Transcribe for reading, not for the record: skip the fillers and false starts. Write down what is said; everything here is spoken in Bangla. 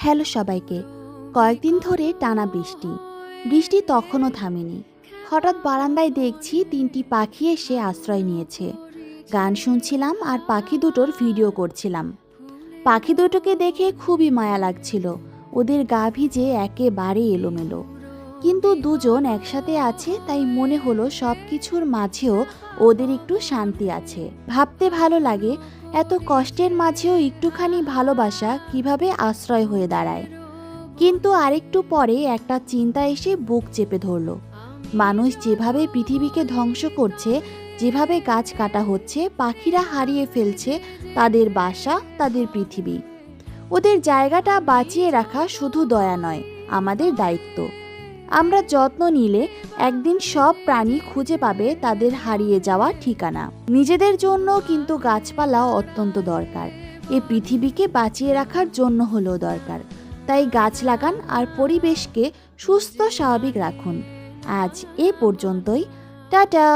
হ্যালো সবাইকে। কয়েকদিন ধরে টানা বৃষ্টি তখনও থামেনি। হঠাৎ বারান্দায় দেখছি ৩টি পাখি এসে আশ্রয় নিয়েছে। গান শুনছিলাম আর পাখি দুটোর ভিডিও করছিলাম। পাখি দুটোকে দেখে খুবই মায়া লাগছিল। ওদের গা ভিজে একেবারে এলোমেলো, কিন্তু দুজন একসাথে আছে তাই মনে হলো সব কিছুর মাঝেও ওদের একটু শান্তি আছে। ভাবতে ভালো লাগে, এত কষ্টের মাঝেও একটুখানি ভালোবাসা কিভাবে আশ্রয় হয়ে দাঁড়ায়। কিন্তু আরেকটু পরে একটা চিন্তা এসে বুক চেপে ধরলো। মানুষ যেভাবে পৃথিবীকে ধ্বংস করছে, যেভাবে গাছ কাটা হচ্ছে, পাখিরা হারিয়ে ফেলছে তাদের বাসা, তাদের পৃথিবী। ওদের জায়গাটা বাঁচিয়ে রাখা শুধু দয়া নয়, আমাদের দায়িত্ব। আমরা যত্ন নিলে একদিন সব প্রাণী খুঁজে পাবে তাদের হারিয়ে যাওয়া ঠিকানা। নিজেদের জন্য কিন্তু গাছপালা অত্যন্ত দরকার, এই পৃথিবীকে বাঁচিয়ে রাখার জন্য হলেও দরকার। তাই গাছ লাগান আর পরিবেশকে সুস্থ স্বাভাবিক রাখুন। আজ এ পর্যন্তই। টাটা।